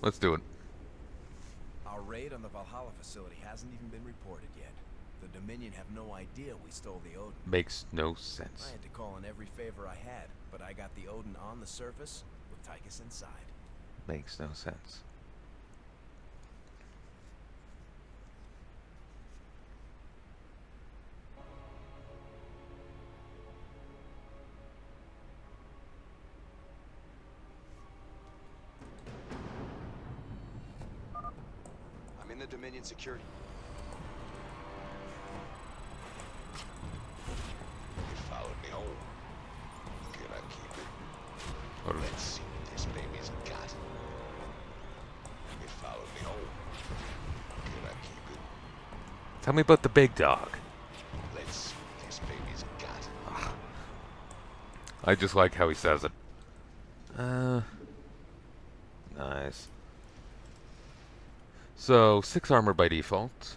Let's do it. Our raid on the Valhalla facility hasn't even been reported yet. The Dominion have no idea we stole the Odin. Makes no I sense. had to call in every favor I had, but I got the Odin on the surface with Tychus inside. Makes no sense. I'm in the Dominion security. You followed me home. Can I keep it? Totally. Let's see what this baby's got. You followed me home. Can I keep it? Tell me about the big dog. Let's see what this baby's got. I just like how he says it. Nice. So, 6 armor by default.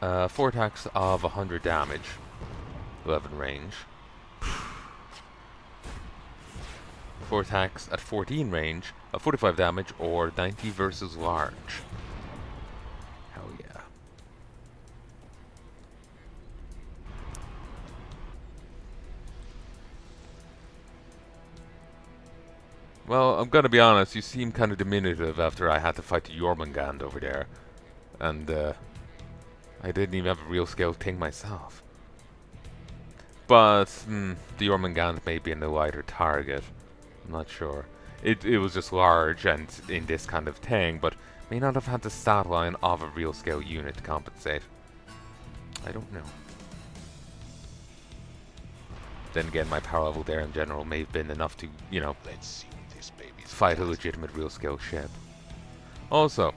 4 attacks of 100 damage. 11 range. 4 attacks at 14 range of 45 damage or 90 versus large. Hell yeah. Well, I'm gonna be honest, you seem kind of diminutive after I had to fight the Jormungand over there. And, I didn't even have a real scale thing myself. But, the Jormungand may be a lighter target. I'm not sure. It was just large and in this kind of thing, but may not have had the stat line of a real scale unit to compensate. I don't know. Then again, my power level there in general may have been enough to, you know, Let's see what this baby's fight a got. legitimate real scale ship. Also,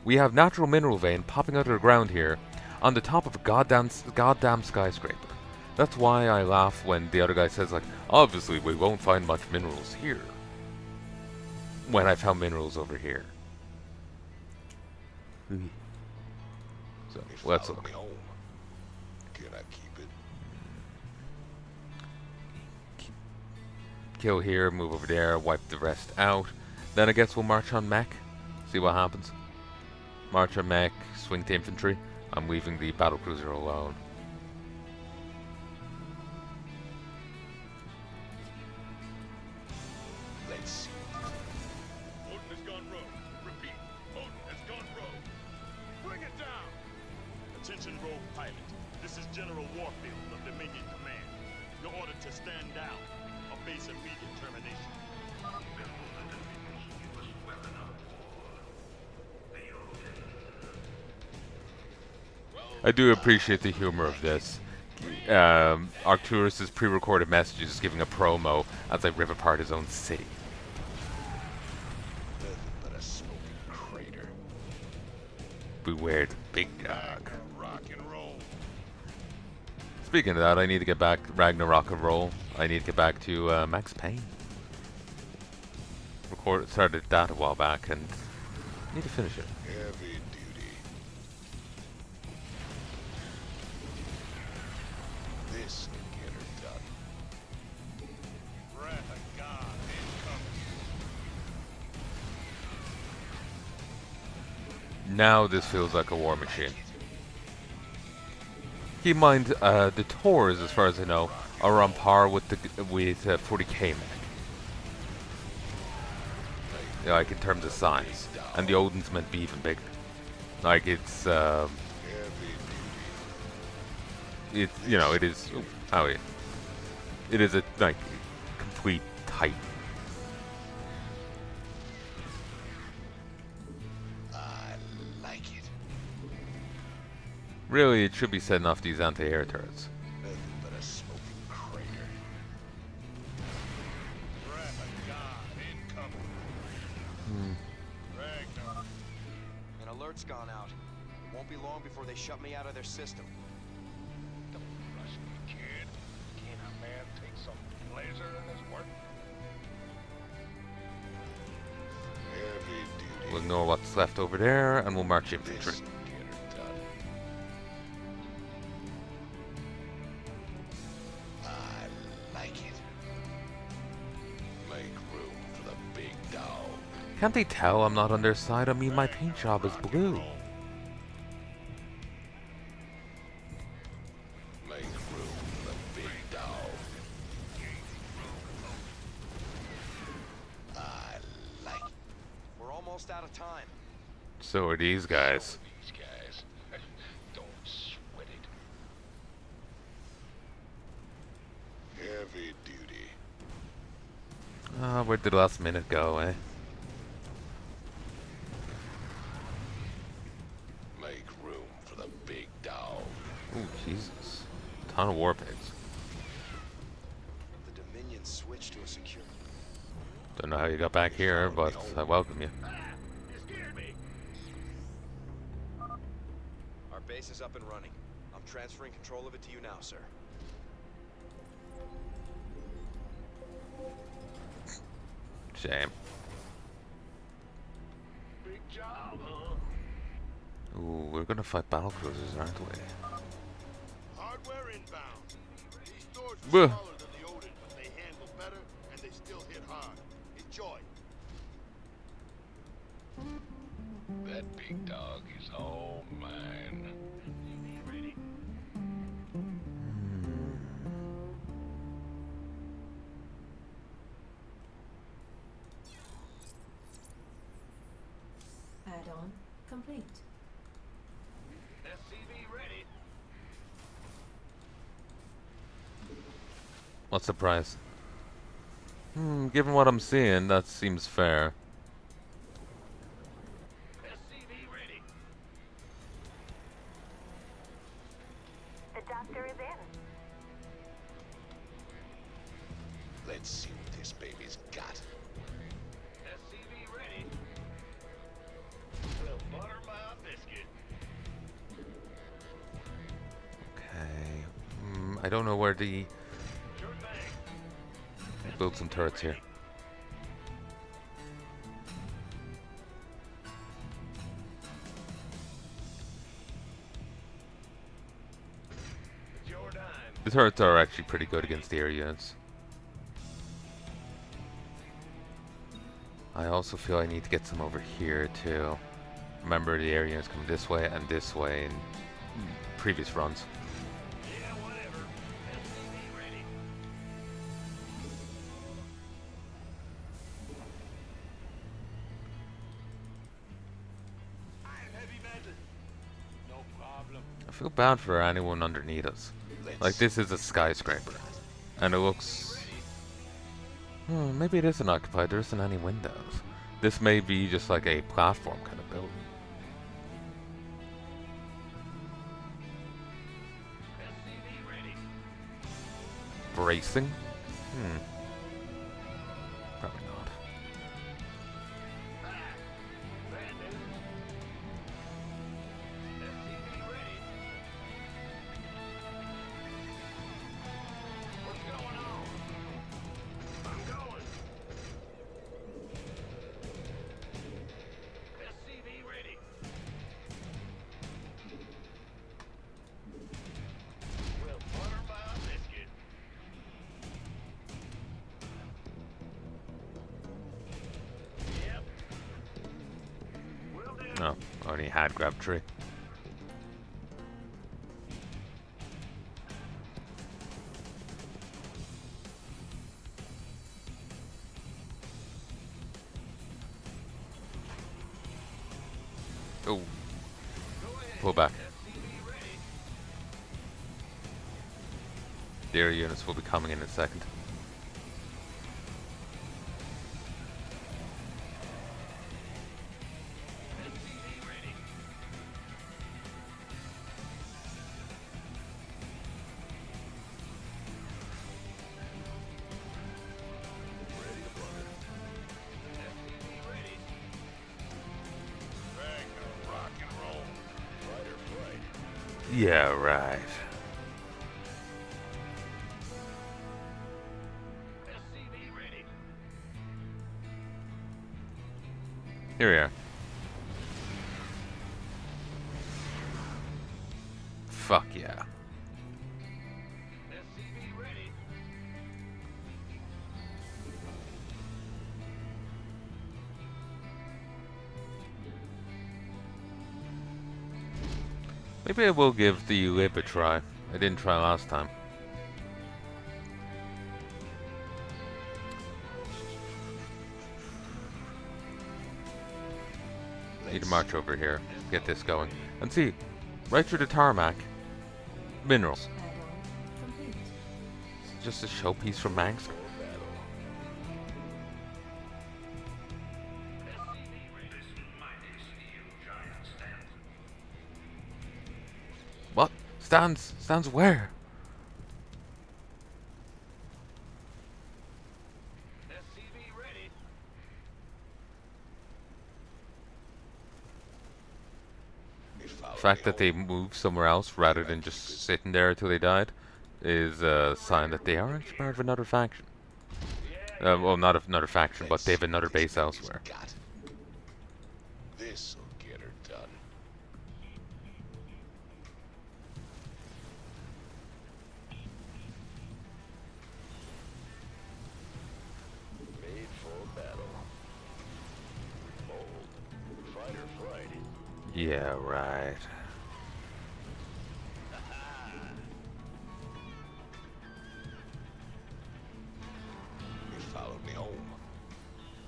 we have natural mineral vein popping out of the ground here on the top of a goddamn skyscraper. That's why I laugh when the other guy says, like, obviously we won't find much minerals here. When I found minerals over here. So, You let's followed look. me home. Can I keep it? Kill here, move over there, wipe the rest out. Then I guess we'll march on mech. See what happens. March on mech, swing to infantry. I'm leaving the battlecruiser alone. Let's see. Odin has gone rogue. Repeat, Odin has gone rogue. Bring it down! Attention, rogue pilot. This is General Warfield of Dominion Command. You're ordered to stand down. Face immediate termination. I do appreciate the humor of this. Arcturus' pre-recorded messages is giving a promo as I rip apart his own city. Nothing but a smoking crater. Beware the big dog. Rock and roll. Speaking of that, I need to get back Ragnarok and roll. I need to get back to Max Payne. Started that a while back and need to finish it. Heavy duty. This will get her done. Wrath of God incoming. Now this feels like a war machine. Keep in mind, the Tors, as far as I know, are on par with the 40k mech. Like in terms of size, and the Odin's meant to be even bigger. Like it's, Heavy duty. you know, it is. Oh yeah, it is a like complete titan. I like it. Really, it should be setting off these anti-air turrets. Nothing but a smoking crater. Wrath of God incoming. Ragnar. An alert's gone out. It won't be long before they shut me out of their system. Don't rush me, kid. Can't a man take some pleasure in his work? Heavy duty. We'll ignore what's left over there, and we'll march This infantry. will get her done. I like it. Make room for the big dog. Can't they tell I'm not on their side? I mean, my paint job is blue. Make room for the big dog. I like it. We're almost out of time. So are these guys. These guys. Don't sweat it. Heavy duty. Where'd the last minute go, eh? Make room for the big dog. Ooh, Jesus. Ton of war pigs. The Dominion switched to a secure. Don't know how you got back here, but I welcome you. You scared me. Our base is up and running. I'm transferring control of it to you now, sir. Shame. Big job, huh? Ooh, we're gonna fight battle cruisers, aren't we? Hardware inbound. These doors are Buh. smaller than the Odin, but they handle better and they still hit hard. Enjoy. That big dog is all mine. Ready? Add-on complete. SCV ready. What's the price? Given what I'm seeing, that seems fair. SCV ready. The doctor is in. Let's see what this baby's got. SCV ready. Well, butter my biscuit. Okay. I don't know where the... Sure thing. Build some turrets here. It's your dime. The turrets are actually pretty good against the air units. I also feel I need to get some over here too. Remember, the air units come this way and this way in previous runs. Yeah, whatever. SCV ready. Iron heavy metal. No problem. I feel bad for anyone underneath us. Like, this is a skyscraper. And it looks... maybe it isn't occupied, there isn't any windows. This may be just like a platform kind of building. SCV ready. Bracing? Probably not. Bad news. SCV ready. What's going on? I'm going. SCV ready. Well, butter my biscuit. Yep. Will do. No, already had grab tree. Oh, Go ahead. pull back. SCV ready. The air units will be coming in a second. SCV ready. Ready to blunder. SCV ready. Back and rock and roll. Right or right. Yeah, right. SCV ready. Here we are. Fuck yeah. SCV ready. Maybe I will give the lip a try. I didn't try last time. Need to march over here, get this going. And see, right through the tarmac, minerals. Add-on complete. It's just a showpiece from Manx. What? Stands? Stands where? The fact that they moved somewhere else rather than just sitting there until they died is a sign that they are actually part of another faction. Well, not another faction, but they have another base elsewhere. This'll get her done. Made for battle. Bold. Fight or flight. Yeah, right. He followed me home.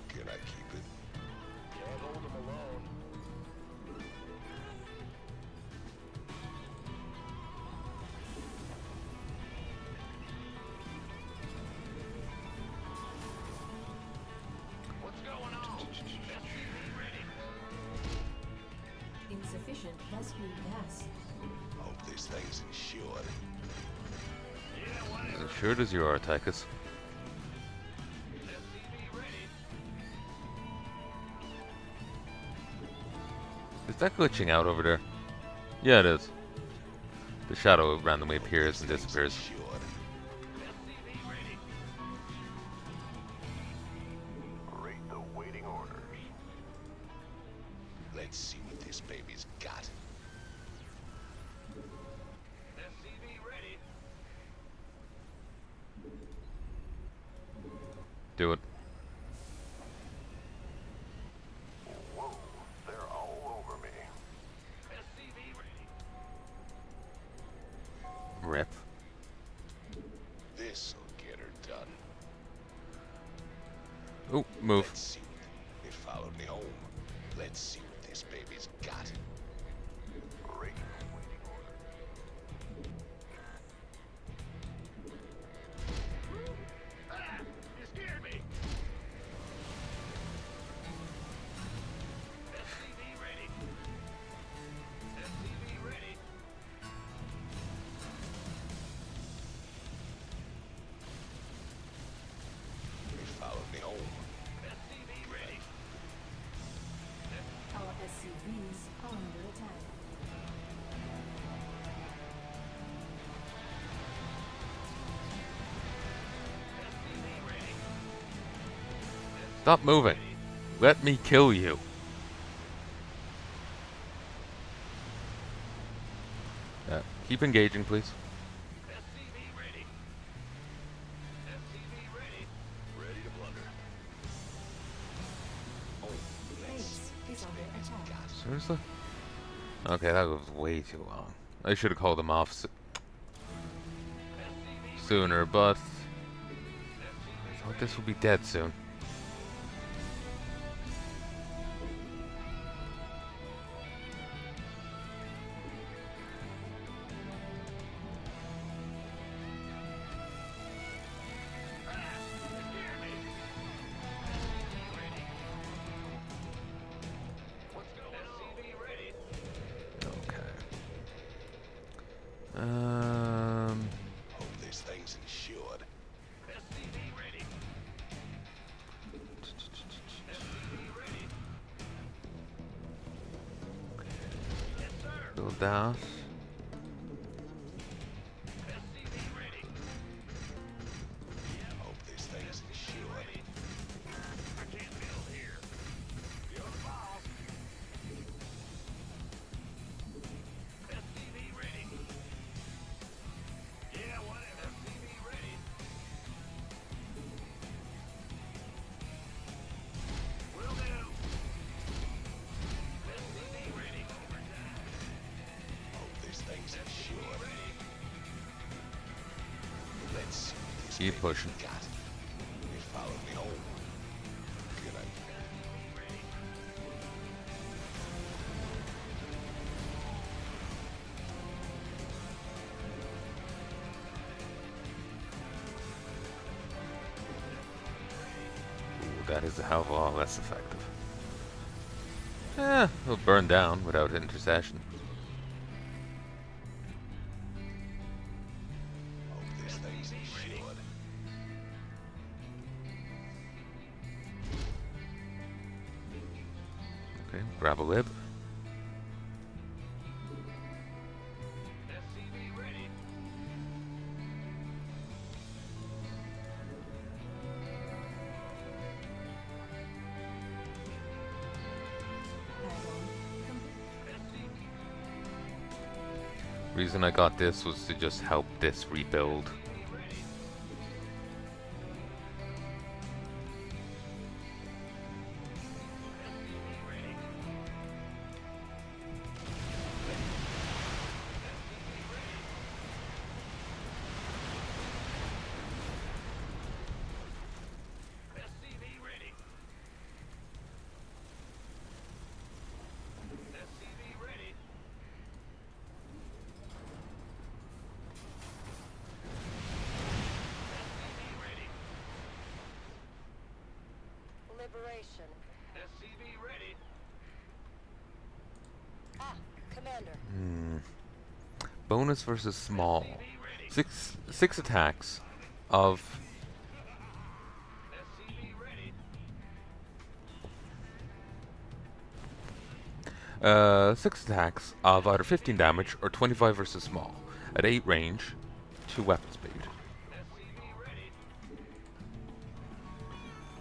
Can I keep it? Can't hold him alone. What's going on? Insufficient rescue gas. Hope this thing's insured. As assured as you are, Tychus. Is that glitching out over there? Yeah, it is. The shadow randomly appears and disappears. Insured. Rate the waiting orders. Let's see what this baby's got. Do it. Whoa, they're all over me. Rip. This'll get her done. Oh, move. Let's see. It followed me home. Let's see what this baby's got. Rate the waiting order. You scared me. SCV ready. SCV ready. It followed me home. SCV ready. Our SCVs are under attack. Stop moving. Let me kill you. Keep engaging, please. SCV ready. SCV ready. Ready to blunder. Oh, Base is under attack. Seriously? Okay, that was way too long. I should have called them off sooner, but I thought this would be dead soon. hope this thing's insured. SCV ready. SCV ready. Yes, sir. Little dash. SCV ready. Hope this thing's insured. I can't build here. You're the boss. SCV ready. Yeah, whatever. SCV ready. Will do. SCV ready. Overtime. Hope Keep pushing. got. They followed me home. Good idea. Ooh, that is a hell of a lot less effective. It'll burn down without intercession. Hope this thing's short. Okay, grab a lib. Reason I got this was to just help this rebuild. Liberation. SCV ready. Ah, Commander. Bonus versus small. Six attacks of six attacks of either 15 damage or 25 versus small. At 8 range, 2 weapon speed.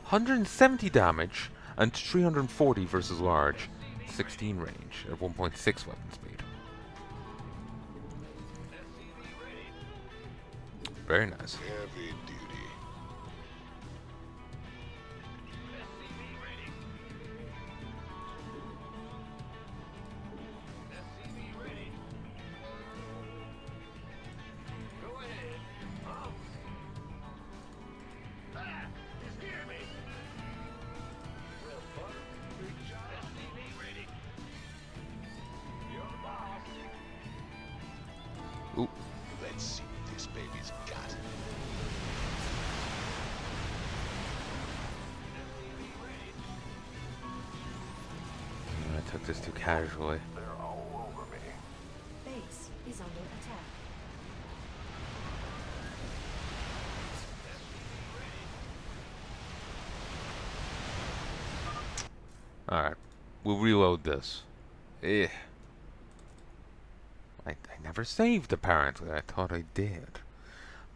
170 damage and 340 versus large. 16 range at 1.6 weapon speed. Very nice. Heavy duty. Ooh. Let's see what this baby's got. I took this too casually. They're all over me. Base is under attack. Alright. We'll reload this. Eh. I never saved, apparently. I thought I did.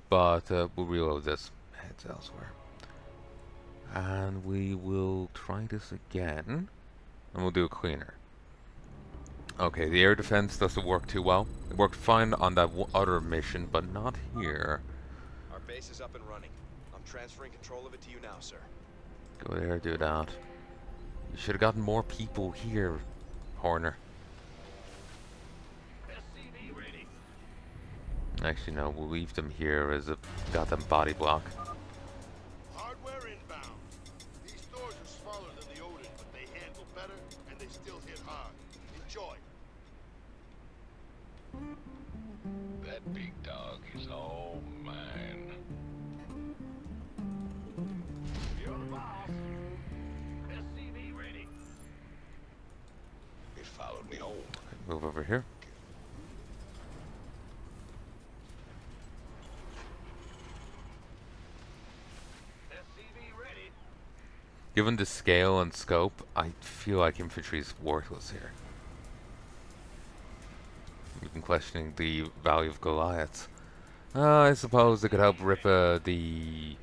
But we'll reload this. Heads elsewhere. And we will try this again. And we'll do a cleaner. Okay, the air defense doesn't work too well. It worked fine on that other mission, but not here. Our base is up and running. I'm transferring control of it to you now, sir. Go there, do that. You should have gotten more people here, Horner. Actually, no, we'll leave them here as a goddamn body block. Hardware inbound. These stores are smaller than the Odin, but they handle better and they still hit hard. Enjoy. That big dog is all mine. You're the boss. SCV ready. They followed me home. Move over here. Given the scale and scope, I feel like infantry is worthless here. Even questioning the value of Goliaths. I suppose they could help rip the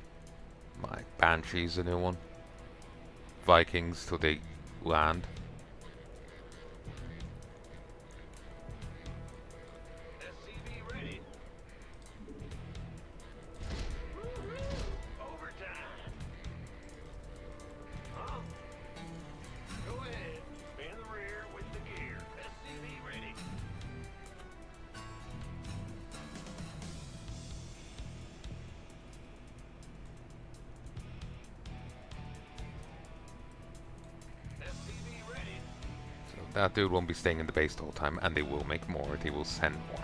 Banshees a new one. Vikings till they land. that dude won't be staying in the base the whole time, and they will make more. They will send more.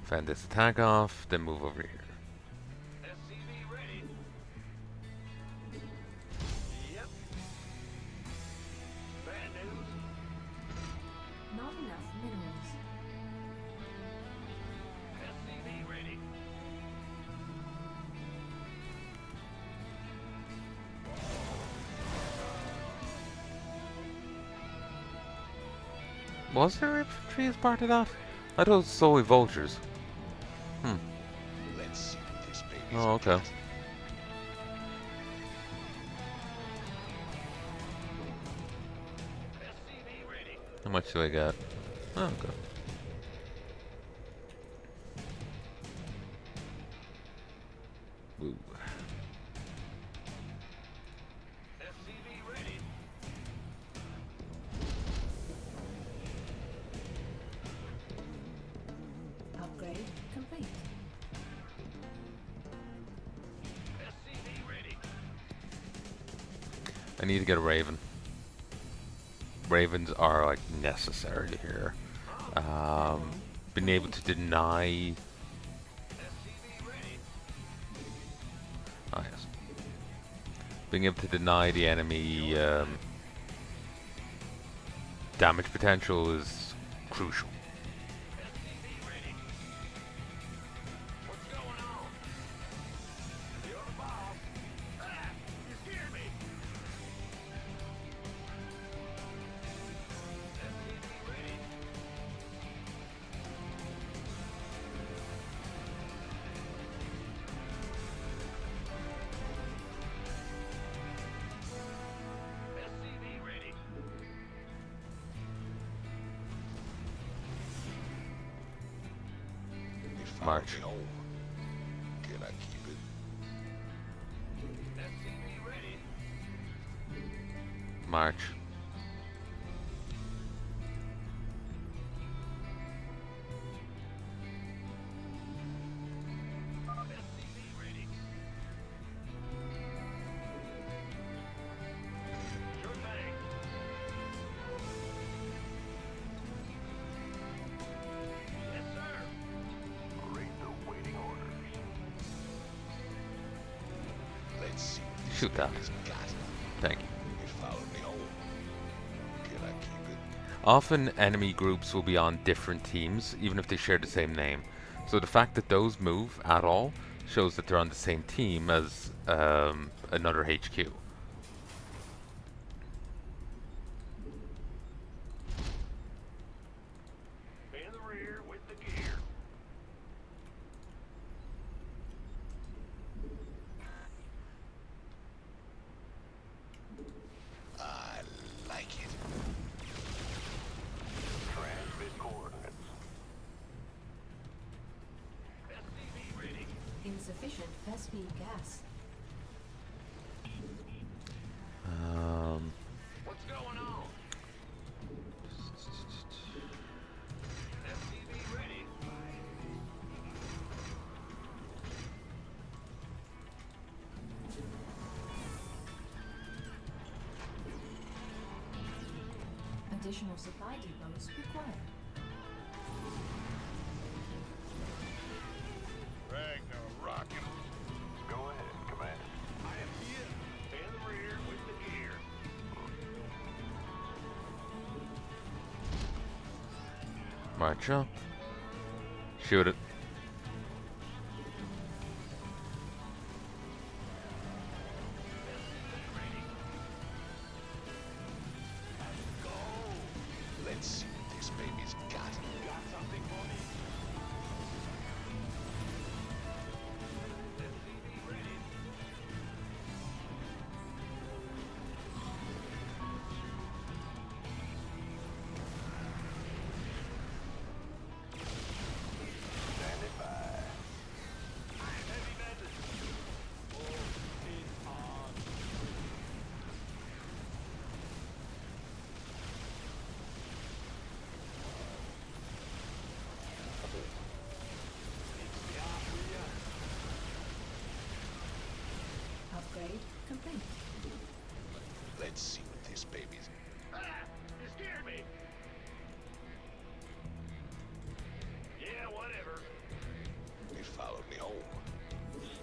Fend this attack off, then move over here. SCV ready. Yep. Bad news. Not enough minerals. SCV ready. Was there infantry as part of that? I thought it was solely vultures. Let's see what this baby's Oh, okay. got. SCV ready. How much do I get? Oh, okay. Woo. SCV ready. Upgrade complete. SCV ready. I need to get a raven. Ravens are like necessary here. Being able to deny. SCV ready. Oh yes. Being able to deny the enemy damage potential is crucial. SCV ready. What's going on? You're the boss. Ah, you scared me. SCV ready. SCV ready. It followed March. me home. Can I keep it? SCV ready. March. SCV ready. Sure thing. Yes, sir. Read the waiting orders. Let's see what this Shoot that. baby's got. Thank you. It followed me home. Can I keep it? Often enemy groups will be on different teams, even if they share the same name. So the fact that those move at all shows that they're on the same team as another HQ. In the rear with the gear. I like it. Transmit coordinates. SCV ready. Insufficient first feed gas. What's going on? SCV ready. Additional supply depots required. Ragnarok. Go ahead, Commander. I am here. In the rear with the gear. March up. Shoot it. Let's see what this baby's got. Got something for me? SCV ready. Upgrade complete. Let's see what this baby's... Ah! You scared me! Yeah, whatever. They followed me home.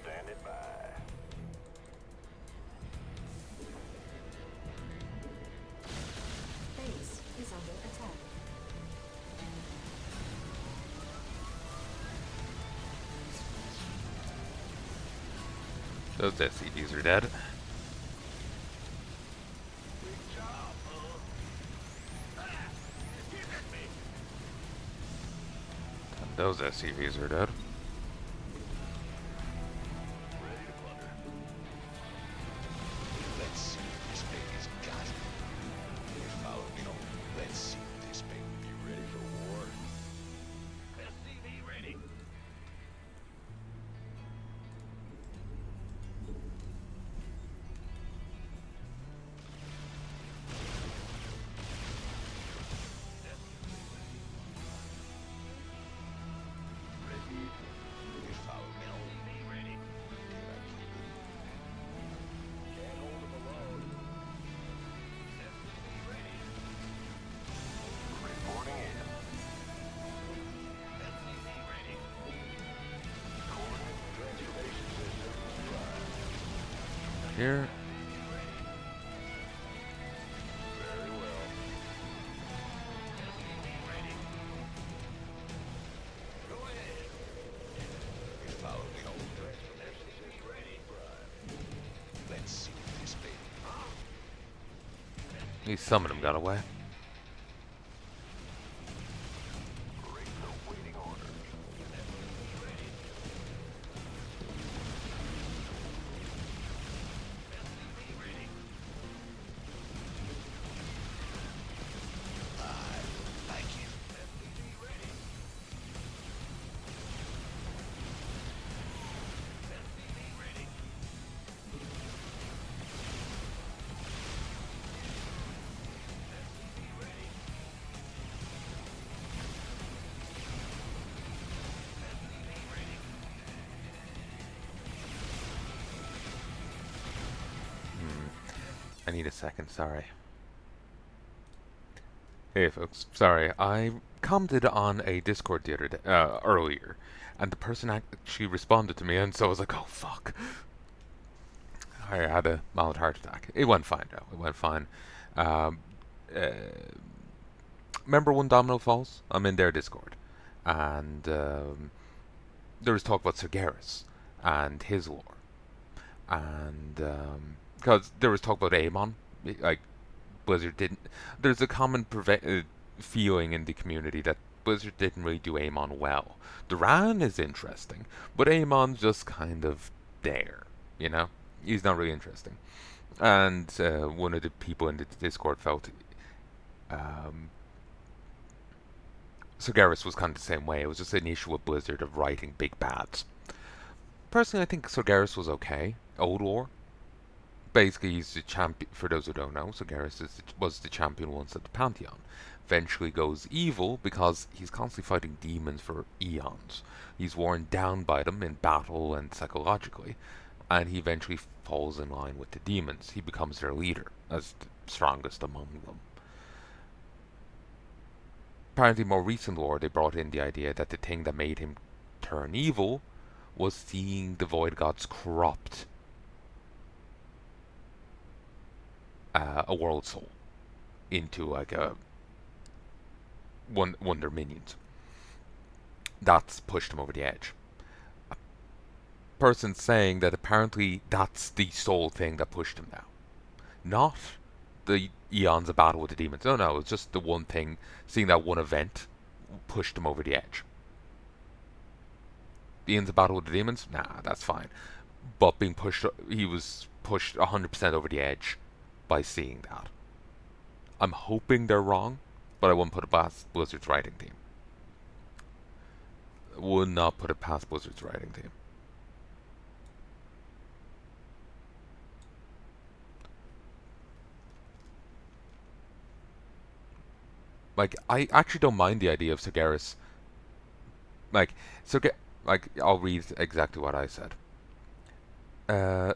Standing by. Base is under attack. Those SCVs are dead. Big job, huh? Ah! You scared me! And those SCVs are dead. Ready to plunder. Let's see what this baby's got. They followed me home. Let's see what this baby... You ready for war? SCV ready. They followed me home. SCV ready. Did I keep it? Can't hold them alone. SCV ready. Reporting in. SCV ready. Coordinate transformation system prime. Here. Very well. SCV ready. Go ahead. They followed me home. SCV ready. Let's see what this baby... At least some of them got away. Break the waiting order. SCV ready. Like it. SCV ready. SCV ready. SCV ready. SCV ready. I need a second, sorry. Hey folks, sorry, I commented on a Discord the other day, earlier, and the person actually responded to me, and so I was like, oh fuck. I had a mild heart attack. It went fine though, it went fine. Um, uh, remember when Domino Falls? I'm in their Discord, and there was talk about Sargeras and his lore, and because there was talk about Amon, like Blizzard didn't. There's a common feeling in the community that Blizzard didn't really do Amon well. Duran is interesting, but Amon's just kind of there, you know. He's not really interesting. And one of the people in the Discord felt Sargeras was kind of the same way. It was just an issue with Blizzard of writing big bads. Personally, I think Sargeras was okay. Old War. Basically, he's the champion. For those who don't know, Sargeras was the champion once at the Pantheon. Eventually goes evil because he's constantly fighting demons for eons. He's worn down by them in battle and psychologically, and he eventually falls in line with the demons. He becomes their leader, as the strongest among them. Apparently, more recent lore, they brought in the idea that the thing that made him turn evil was seeing the Void Gods corrupt a world soul into like a one of their minions. That's pushed him over the edge. A person saying that apparently that's the sole thing that pushed him down, not the eons of battle with the demons. No, it's just the one thing. Seeing that one event pushed him over the edge. The eons of battle with the demons, nah, that's fine. But being pushed, he was pushed 100% over the edge by seeing that. I'm hoping they're wrong, but I wouldn't put it past Blizzard's writing team. Would not put it past Blizzard's writing team. Like, I actually don't mind the idea of Sargeras. Like, I'll read exactly what I said.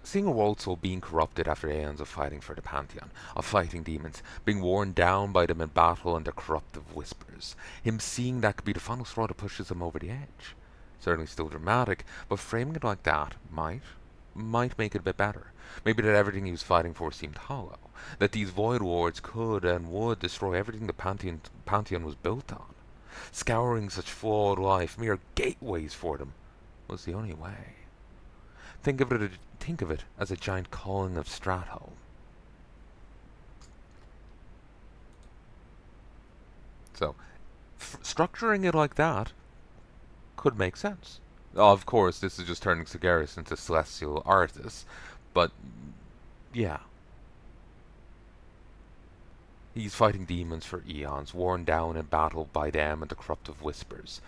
Seeing a world soul being corrupted after aeons of fighting for the pantheon, of fighting demons, being worn down by them in battle and their corruptive whispers, him seeing that could be the final straw that pushes him over the edge. Certainly still dramatic, but framing it like that might make it a bit better. Maybe that everything he was fighting for seemed hollow, that these Void Lords could and would destroy everything the pantheon was built on. Scouring such flawed life, mere gateways for them, was the only way. Think of it as a giant calling of Stratholme. So, structuring it like that could make sense. Of course, this is just turning Sagaris into celestial artists, but yeah. He's fighting demons for eons, worn down in battle by them and the corruptive whispers.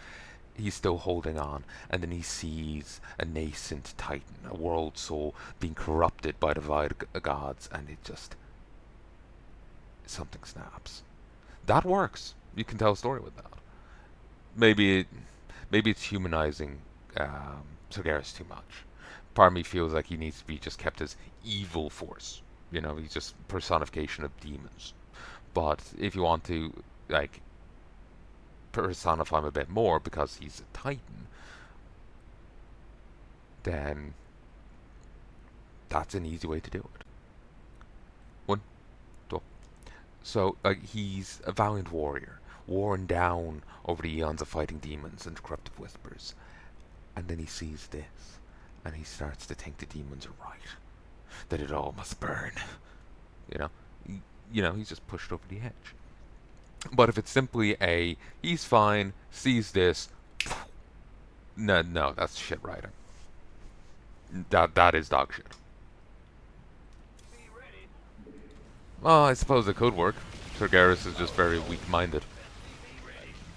He's still holding on, and then he sees a nascent titan, a world soul, being corrupted by the Void gods, and it just... something snaps. That works. You can tell a story with that. Maybe it's humanizing Sagaris too much. Part of me feels like he needs to be just kept as evil force. You know, he's just personification of demons. But if you want to, like, personify him a bit more because he's a titan, then that's an easy way to do it. One, two. So, he's a valiant warrior, worn down over the eons of fighting demons and corruptive whispers. And then he sees this, and he starts to think the demons are right, that it all must burn. You know, he's just pushed over the edge. But if it's simply he's fine, sees this, no, that's shit writing. That is dog shit. Well, I suppose it could work. Sagaris is just very weak-minded.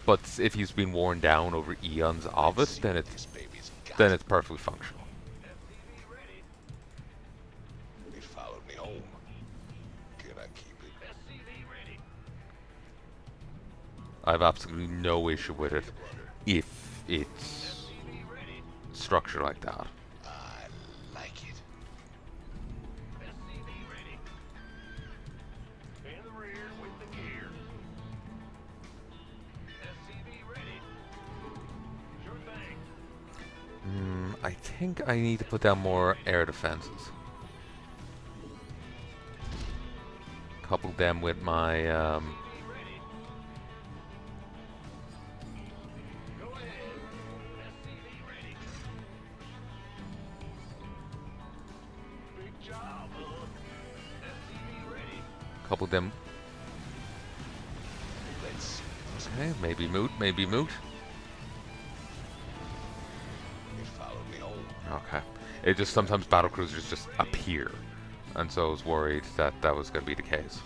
But if he's been worn down over eons of it, then it's perfectly functional. It followed me home. Can I keep it? I have absolutely no issue with it if it's structured like that. I like it. In the rear with the gear. SCV ready. Sure thing. I think I need to put down more air defenses. Couple them with my couple them. Okay, maybe moot. It followed me home. Okay. It just sometimes battlecruisers just appear. And so I was worried that that was going to be the case.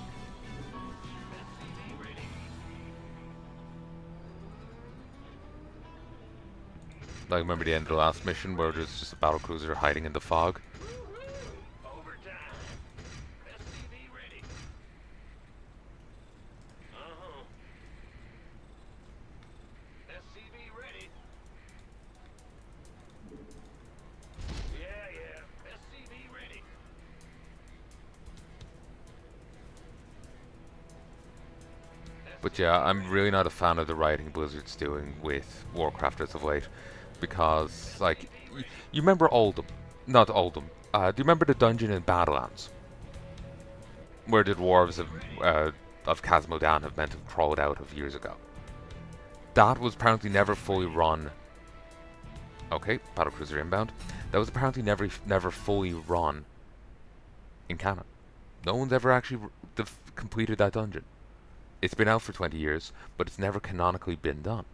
Like, remember the end of the last mission where there's just a battlecruiser hiding in the fog? But yeah, I'm really not a fan of the writing Blizzard's doing with Warcraft as of late. Because, like, you remember Oldham? Not Oldham. Do you remember the dungeon in Badlands? Where the dwarves of Khazmodan have meant to have crawled out of years ago. That was apparently never fully run. Okay, battlecruiser inbound. That was apparently never fully run in canon. No one's ever actually completed that dungeon. It's been out for 20 years, but it's never canonically been done.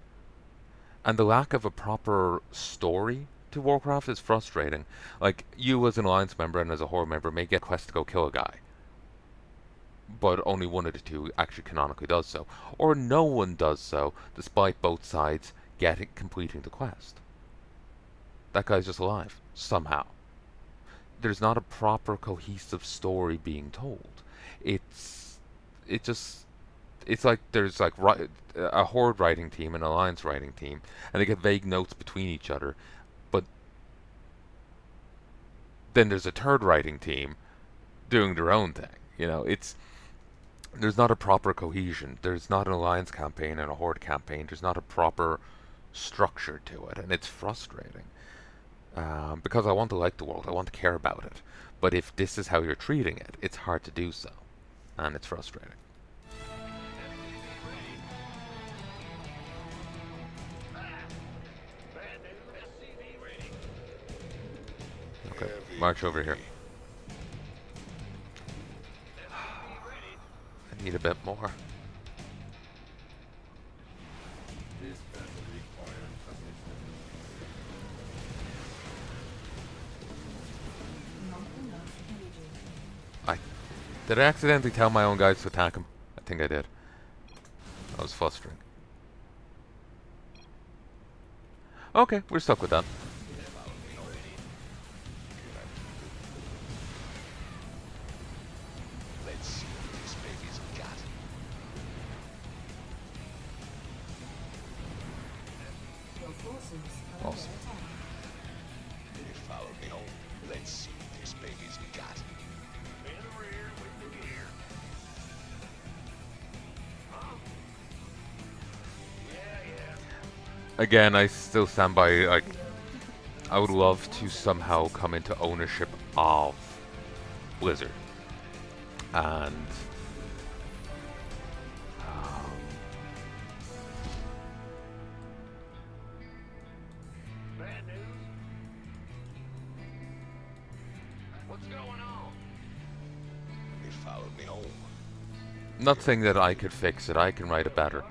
And the lack of a proper story to Warcraft is frustrating. Like, you as an Alliance member and as a Horde member may get a quest to go kill a guy. But only one of the two actually canonically does so. Or no one does so, despite both sides completing the quest. That guy's just alive, somehow. There's not a proper cohesive story being told. It's like there's like a Horde writing team and an Alliance writing team, and they get vague notes between each other, but then there's a third writing team doing their own thing. You know, there's not a proper cohesion. There's not an alliance campaign and a horde campaign. There's not a proper structure to it, and it's frustrating. Because I want to like the world, I want to care about it. But if this is how you're treating it, it's hard to do so, and it's frustrating. Okay, march over here. I need a bit more. Did I accidentally tell my own guys to attack him? I think I did. That was frustrating. Okay, we're stuck with that. Let's see what this baby's got. Your forces are under Awesome. attack. They followed me home. Let's see what this baby's got. In the rear with the gear. Huh? Yeah. Again, I still stand by, like, I would love to somehow come into ownership of Blizzard. And Bad news? What's going on? They followed me home. not saying that I could fix it, I can write it better.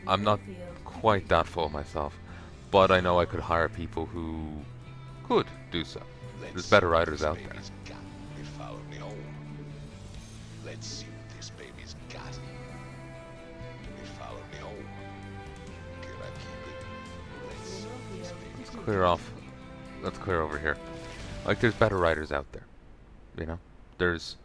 I'm not quite that full myself, but I know I could hire people who could do so. There's better writers out there. They followed me home. Let's see what this baby's got. They followed me home. Can I keep it? Let's see what this baby's Clear off. Let's clear over here. Like, there's better writers out there. You know? There's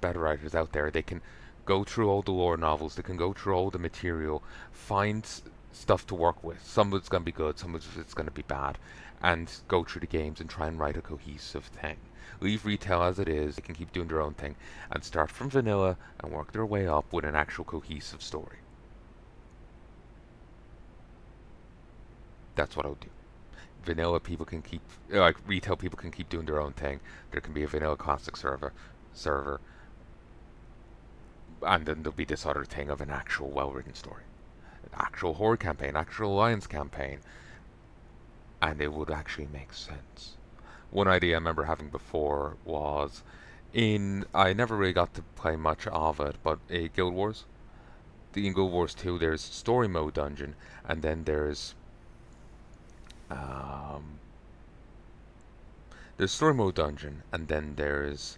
better writers out there. They can go through all the lore novels. They can go through all the material, find stuff to work with. Some of it's going to be good, some of it's going to be bad, and go through the games and try and write a cohesive thing. Leave retail as it is. They can keep doing their own thing and start from vanilla and work their way up with an actual cohesive story. That's what I would do. Vanilla people can keep, like, retail people can keep doing their own thing. There can be a vanilla classic server, and then there'll be this other thing of an actual well-written story, an actual horde campaign, actual alliance campaign, and it would actually make sense. One idea I remember having before was I never really got to play much of it, but Guild Wars. In Guild Wars 2, there's story mode dungeon, and then there's story mode dungeon, and then there's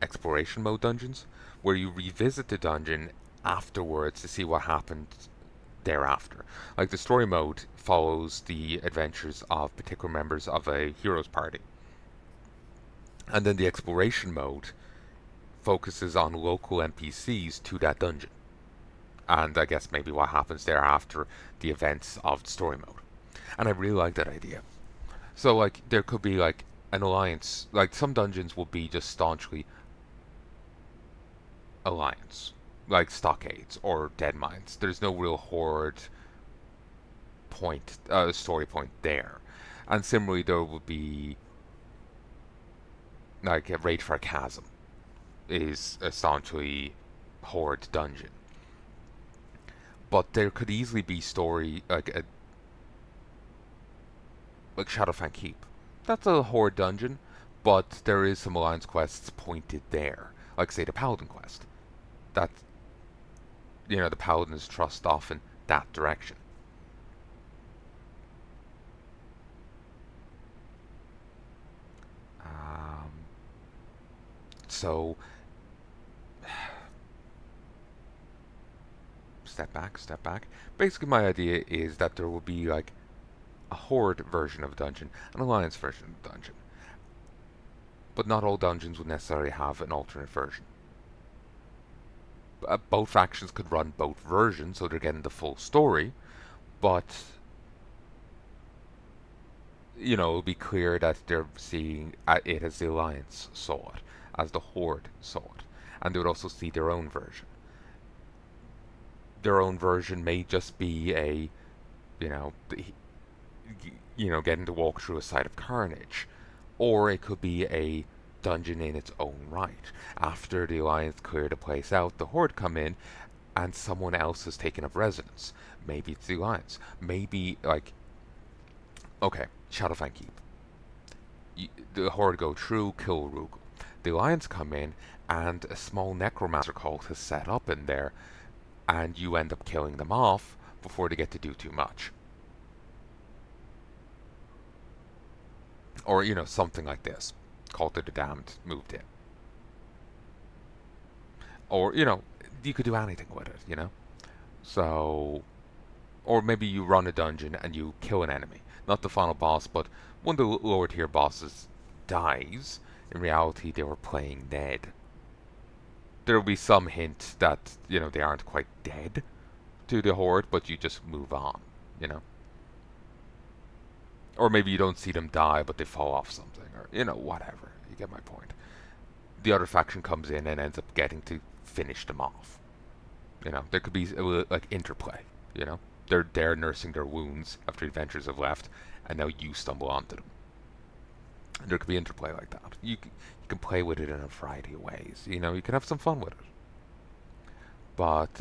exploration mode dungeons, where you revisit the dungeon afterwards to see what happened thereafter. Like, the story mode follows the adventures of particular members of a hero's party, and then the exploration mode focuses on local NPCs to that dungeon, and I guess maybe what happens there after the events of the story mode. And I really like that idea. So, like, there could be, like, an alliance. Like, some dungeons will be just staunchly alliance, like stockades or dead mines. There's no real horde point, story point there. And similarly, there would be, like, a Raid for a Chasm is a staunchly horde dungeon. But there could easily be story, like Shadowfang Keep. That's a horde dungeon, but there is some alliance quests pointed there. Like, say, the Paladin quest. That, the Paladins trust off in that direction. So, step back. Basically, my idea is that there will be, like, a horde version of a dungeon, an alliance version of a dungeon. But not all dungeons would necessarily have an alternate version. Both factions could run both versions, so they're getting the full story, but it'll be clear that they're seeing it as the Alliance saw it, as the Horde saw it, and they would also see their own version. Their own version may just be a, you know, getting to walk through a site of carnage, or it could be a dungeon in its own right. After the Alliance clear the place out, the Horde come in, and someone else has taken up residence. Maybe it's the Alliance. Maybe, like, okay, Shadowfang Keep. The Horde go through, kill Rugal. The Alliance come in, and a small necromancer cult has set up in there, and you end up killing them off before they get to do too much. Or, something like this. Cult of the Damned moved in. Or, you could do anything with it, So, or maybe you run a dungeon and you kill an enemy. Not the final boss, but one of the lower tier bosses dies. In reality, they were playing dead. There will be some hint that, they aren't quite dead to the Horde, but you just move on. Or maybe you don't see them die, but they fall off something, or, whatever. You get my point. The other faction comes in and ends up getting to finish them off. There could be, like, interplay, They're there nursing their wounds after the adventurers have left, and now you stumble onto them. And there could be interplay like that. You can play with it in a variety of ways. You can have some fun with it. But,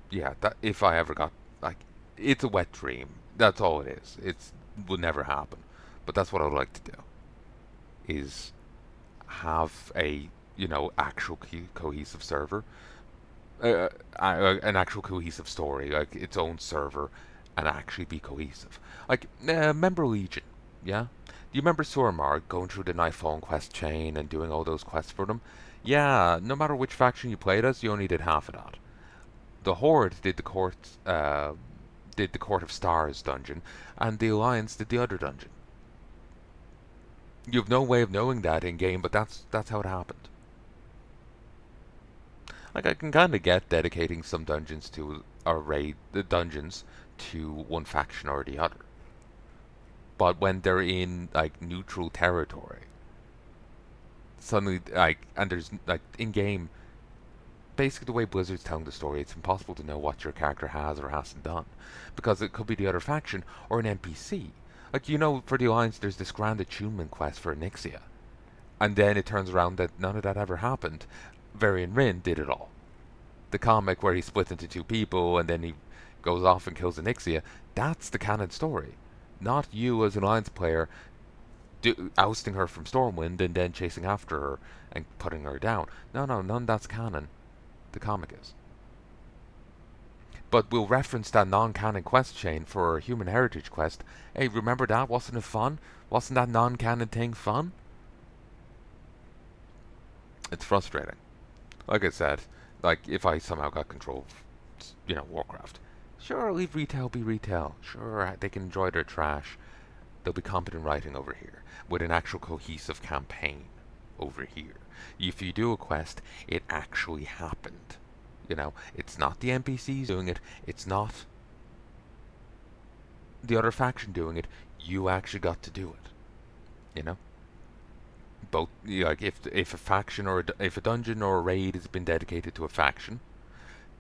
yeah, that if I ever got, like, it's a wet dream. That's all it is. It will never happen. But that's what I would like to do. Is have a, actual cohesive server. An actual cohesive story, like its own server, and actually be cohesive. Like, remember Legion, yeah? Do you remember Suramar going through the Nightfall quest chain and doing all those quests for them? Yeah, no matter which faction you played as, you only did half of that. The Horde did the Court of Stars dungeon, and the Alliance did the other dungeon. You have no way of knowing that in game, but that's how it happened. Like, I can kind of get dedicating some dungeons to the dungeons to one faction or the other. But when they're in, like, neutral territory, suddenly, like, and there's, like, in-game, basically the way Blizzard's telling the story, it's impossible to know what your character has or hasn't done. Because it could be the other faction or an NPC. Like, for the Alliance, there's this grand attunement quest for Onyxia. And then it turns around that none of that ever happened. Varian Rin did it all. The comic where he split into two people and then he goes off and kills Onyxia, that's the canon story. Not you as an Alliance player ousting her from Stormwind and then chasing after her and putting her down. No, none of that's canon. The comic is. But we'll reference that non-canon quest chain for a Human Heritage quest. Hey, remember that? Wasn't it fun? Wasn't that non-canon thing fun? It's frustrating. Like I said, like, if I somehow got control of, Warcraft. Sure, leave retail be retail. Sure, they can enjoy their trash. There'll be competent writing over here, with an actual cohesive campaign over here. If you do a quest, it actually happened. It's not the NPCs doing it. It's not the other faction doing it. You actually got to do it. Both, like, if a faction or if a dungeon or a raid has been dedicated to a faction,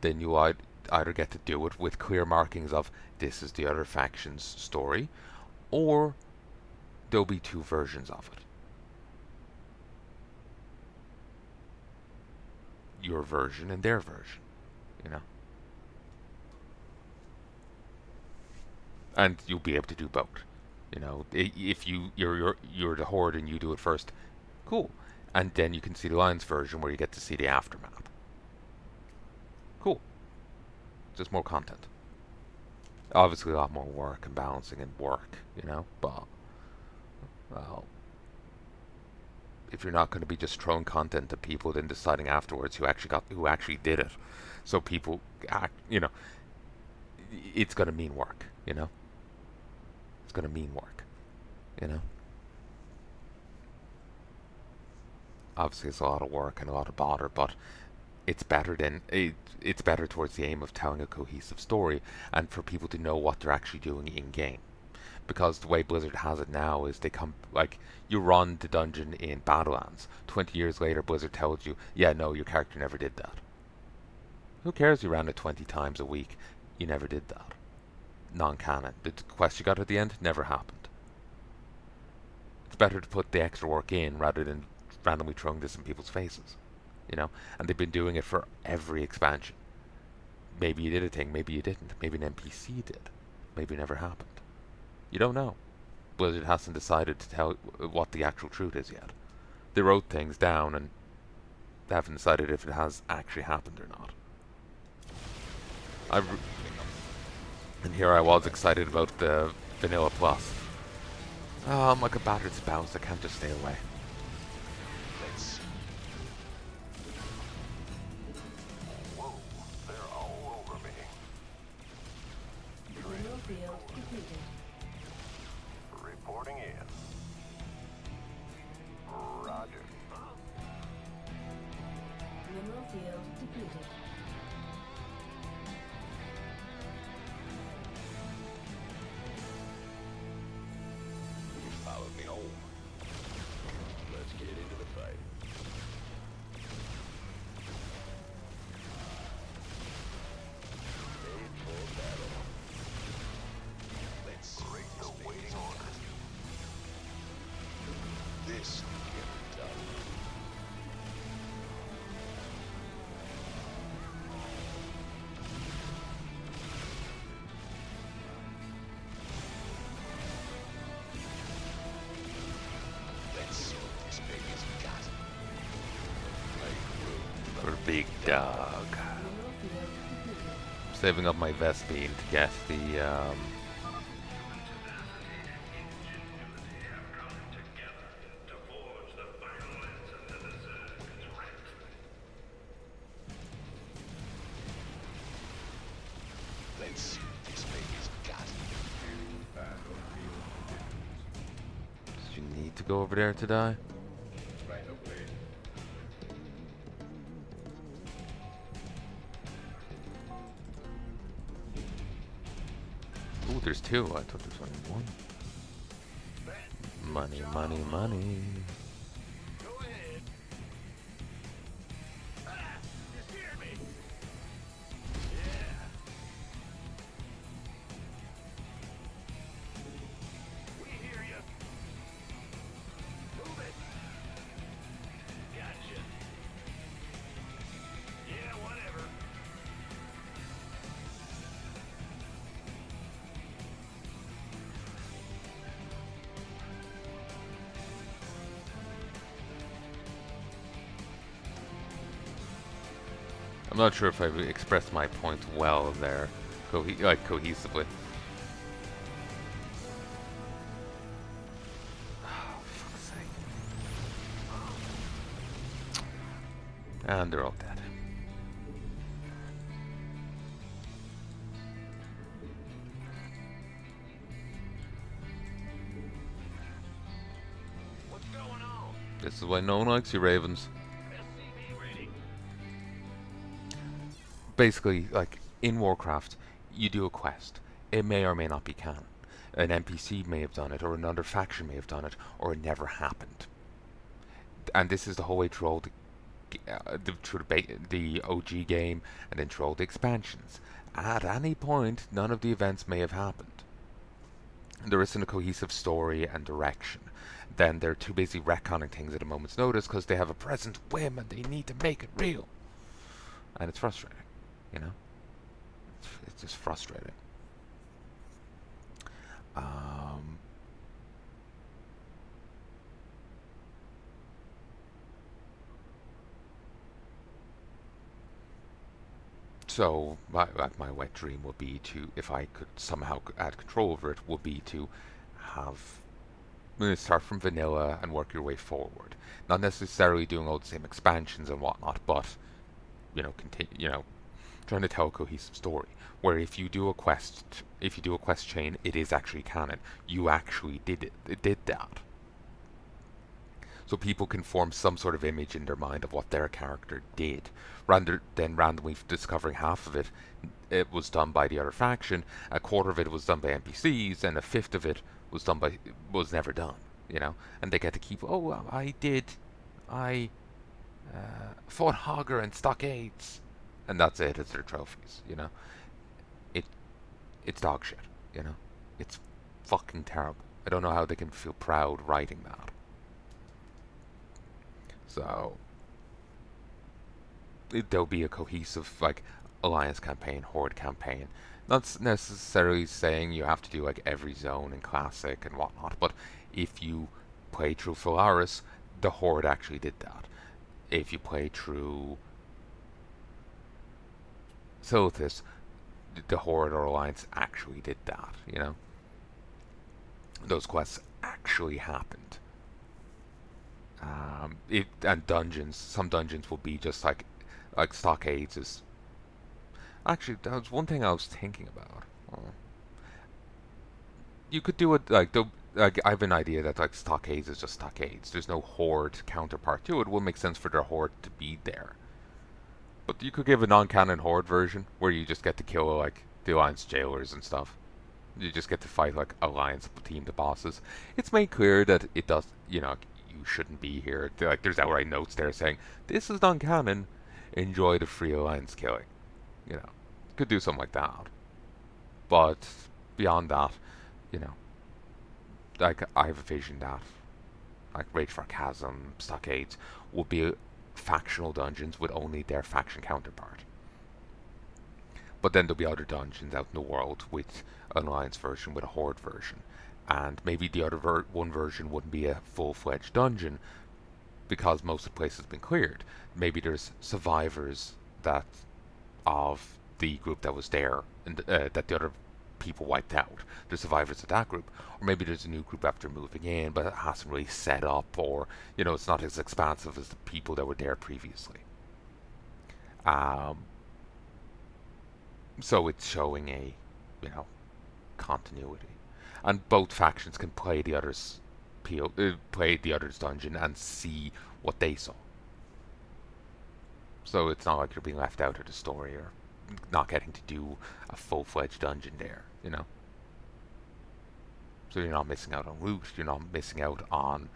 then you either get to do it with clear markings of this is the other faction's story, or there'll be two versions of it. Your version and their version, and you'll be able to do both. If you're the Horde and you do it first, cool. And then you can see the Alliance version where you get to see the aftermath. Cool. Just more content. Obviously a lot more work and balancing and work, but, well, if you're not going to be just throwing content to people, then deciding afterwards who actually did it, so people it's going to mean work, It's going to mean work, Obviously, it's a lot of work and a lot of bother, but it's better towards the aim of telling a cohesive story and for people to know what they're actually doing in game. because the way Blizzard has it now is they come like you run the dungeon in Battlelands. 20 years later, Blizzard tells you, yeah, no, your character never did that. Who cares? You ran it 20 times a week. You never did that. Non-canon. The quest you got at the end never happened. It's better to put the extra work in rather than randomly throwing this in people's faces. You know? And they've been doing it for every expansion. Maybe you did a thing, maybe you didn't. Maybe an NPC did. Maybe it never happened. You don't know. Blizzard hasn't decided to tell what the actual truth is yet. They wrote things down and they haven't decided if it has actually happened or not. And here I was excited about the Vanilla Plus. I'm like a battered spouse, I can't just stay away. Whoa, they're all over me. Mineral field completed. Reporting in. Roger. Mineral field depleted. You followed me home. Let's get into the fight. Made for battle. Let's break the waiting order. This will get it done. Let's see what this baby's got. Make room. For Big Dog. Mineral field completed. Saving up my Vespine to get the Let's see what this baby's got. Did you need to go over there to die? Ooh, there's two. I thought there was only one. Money, money, money. Go ahead. Ah, you scared me. Yeah. We hear you. Move it. Gotcha. Yeah, whatever. I'm not sure if I've expressed my point well there, cohesively. Oh, fuck's sake. And they're all dead. What's going on? This is why no one likes you, Ravens. SCV ready. Basically, like, in Warcraft, you do a quest. It may or may not be canon. An NPC may have done it, or another faction may have done it, or it never happened. And this is the whole way through all the OG game, and then through all the expansions. At any point, none of the events may have happened. There isn't a cohesive story and direction. Then they're too busy retconning things at a moment's notice because they have a present whim and they need to make it real. And it's frustrating, you know? It's just frustrating. So my wet dream would be to, if I could somehow add control over it, would be to have start from vanilla and work your way forward. Not necessarily doing all the same expansions and whatnot, but trying to tell a cohesive story. Where if you do a quest chain, it is actually canon. You actually did that. so people can form some sort of image in their mind of what their character did, rather than randomly discovering half of it was done by the other faction, a quarter of it was done by NPCs, and a fifth of it was never done. And they get to keep. Oh, I fought Hogger and Stockades, and that's it. It's their trophies. It it's dog shit. It's fucking terrible. I don't know how they can feel proud writing that. So there'll be a cohesive alliance campaign, horde campaign. Not necessarily saying you have to do every zone in classic and whatnot, but if you play through Phalaris, the horde actually did that. If you play through Silithus, the horde or alliance actually did that. Those quests actually happened. And dungeons, some dungeons will be just like Stockades is. Actually, that was one thing I was thinking about. You could do it I have an idea that Stockades is just Stockades. There's no horde counterpart to it. It would make sense for their horde to be there. But you could give a non-canon horde version where you just get to kill the alliance jailers and stuff. You just get to fight alliance team the bosses. It's made clear that it does. You shouldn't be here. There's outright notes there saying this is non-canon. Enjoy the free alliance killing. Could do something like that. But beyond that, I have a vision that Rage for Chasm, Stockades would be factional dungeons with only their faction counterpart. But then there'll be other dungeons out in the world with an alliance version, with a horde version. And maybe the other one version wouldn't be a full-fledged dungeon because most of the place has been cleared. Maybe there's survivors of the group that was there and that the other people wiped out. There's survivors of that group. Or maybe there's a new group after moving in, but it hasn't really set up, or it's not as expansive as the people that were there previously. So it's showing a continuity. And both factions can play the other's dungeon and see what they saw. So it's not like you're being left out of the story or not getting to do a full-fledged dungeon there, So you're not missing out on loot, you're not missing out on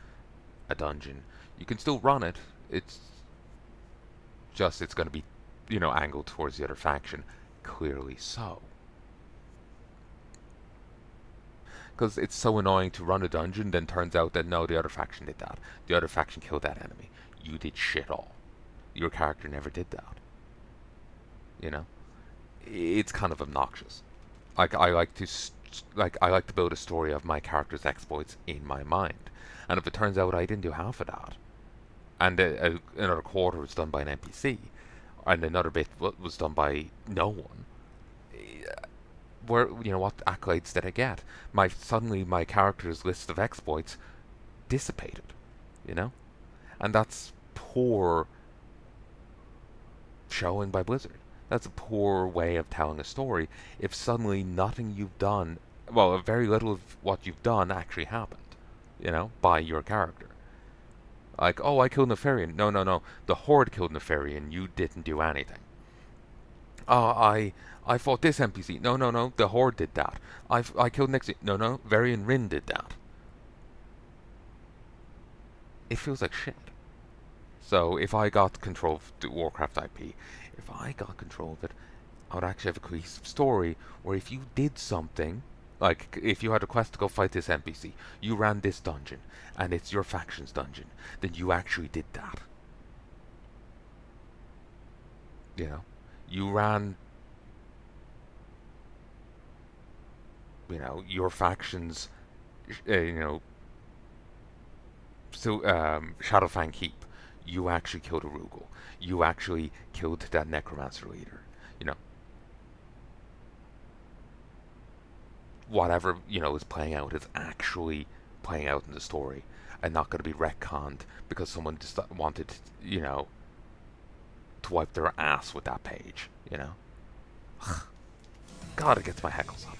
a dungeon. You can still run it, it's going to be, angled towards the other faction, clearly so. Because it's so annoying to run a dungeon, then turns out that no, the other faction did that. The other faction killed that enemy. You did shit all. Your character never did that. It's kind of obnoxious. I like to build a story of my character's exploits in my mind. And if it turns out I didn't do half of that, and another quarter was done by an NPC, and another bit was done by no one, what accolades did I get? Suddenly my character's list of exploits dissipated, and that's poor showing by Blizzard. That's a poor way of telling a story if suddenly nothing you've done, very little of what you've done actually happened, by your character. I killed Nefarian. No. The Horde killed Nefarian. You didn't do anything. I fought this NPC. No. The Horde did that. I killed next. No. Varian Rin did that. It feels like shit. So if I got control of the Warcraft IP, if I got control of it, I would actually have a cohesive story where if you did something, if you had a quest to go fight this NPC, you ran this dungeon, and it's your faction's dungeon, then you actually did that. You ran, your faction's, Shadowfang Keep. You actually killed a Rugal. You actually killed that Necromancer leader. Whatever, is playing out is actually playing out in the story and not going to be retconned because someone just wanted, to wipe their ass with that page, God, it gets my heckles up.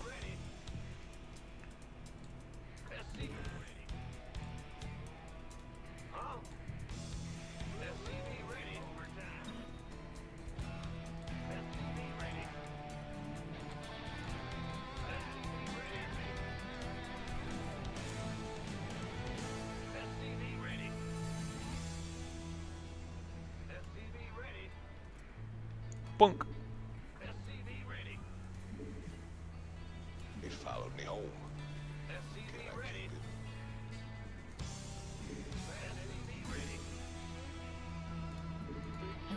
Bunk. SCV ready. They followed me home. SCV ready. SCV ready.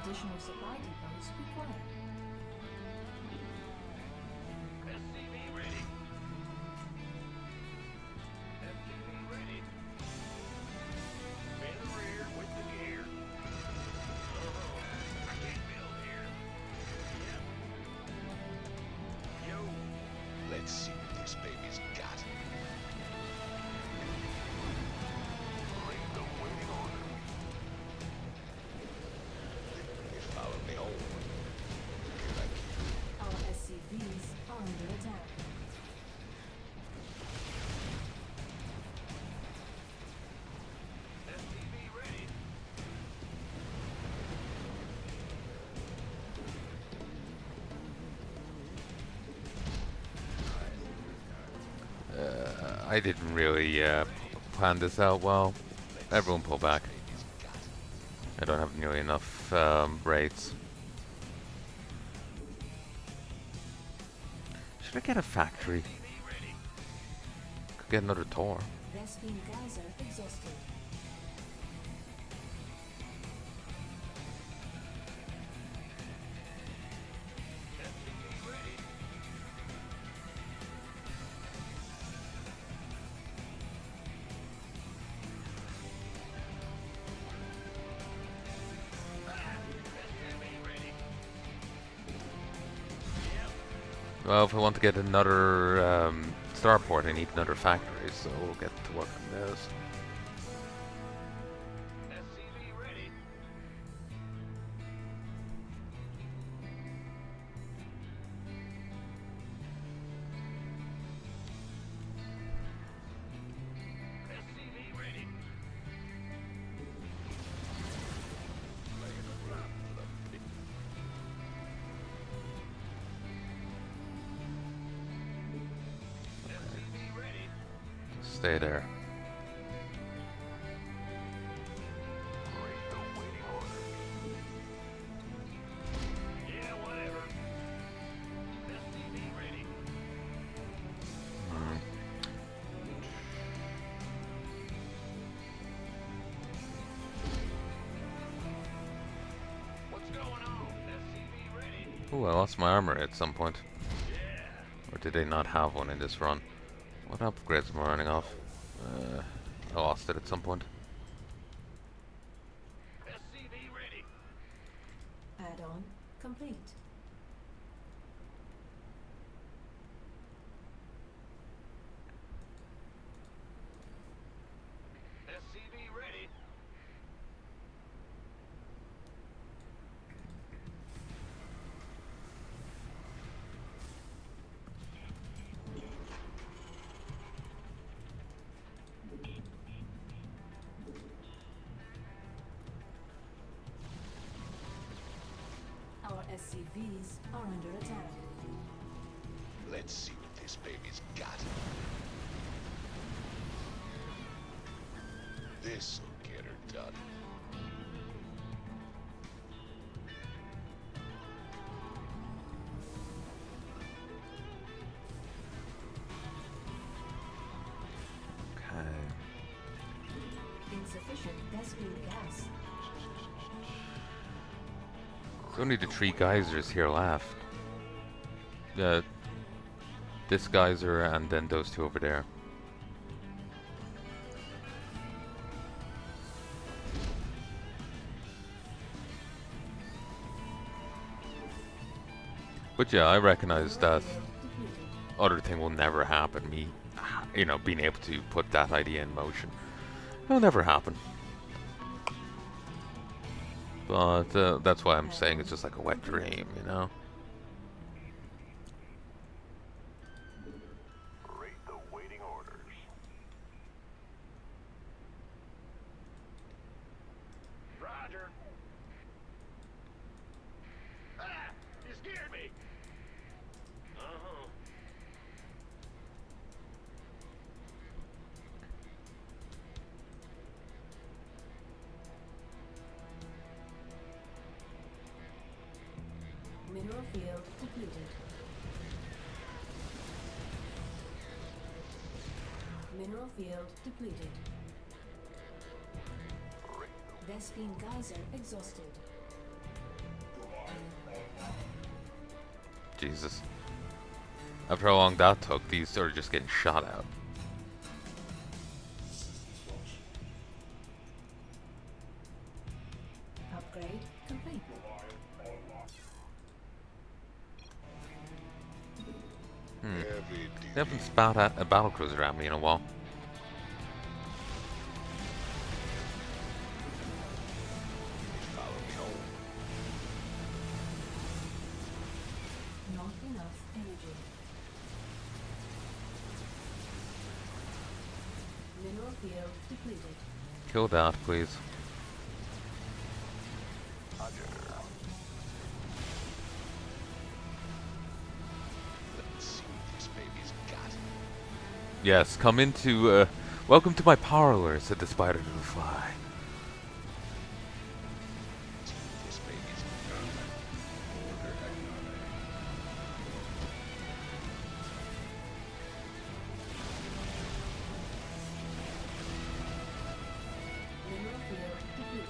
Additional supply depots required. SCV ready. SCV ready. In the rear with the gear. I can't build here. Yep. Yo. Let's see what this baby's got. Read the waiting order. They followed me home. Can I keep it? Our SCVs are under attack. SCV ready. I didn't really plan this out well. Everyone pull back. I don't have nearly enough raids. Should I get a factory? Could get another Tor. Vespine Geyser exhausted. Well, if I want to get another starport, I need another factory, so we'll get to work on this. SCV ready. SCV ready. SCV ready. Stay there. Read the waiting order. Yeah, whatever. SCV ready. What's going on? SCV ready. Ooh, I lost my armor at some point. Yeah. Or did they not have one in this run? What upgrades am I running off? I lost it at some point. SCV ready. Add-on complete. SCV ready. Our SCVs are under attack. Let's see what this baby's got. This'll get her done. Okay. Insufficient Vespine gas. There's only the 3 geysers here left. This geyser and then those 2 over there. But yeah, I recognize that other thing will never happen. Me, you know, being able to put that idea in motion. It'll never happen. But that's why I'm saying it's just like a wet dream, you know? Read the waiting orders. Roger. Ah! You scared me. Uh-huh. Mineral field depleted. Mineral field depleted. Vespine geyser exhausted. Jesus. After how long that took, these started just getting shot out. Upgrade complete. They haven't spat at a battlecruiser at me in a while. Follow me home. Not enough energy. Mineral field depleted. Kill that, please. Let's see what this baby's got. Yes, come into, welcome to my parlor, said the spider to the fly. See what this baby's Mineral field depleted.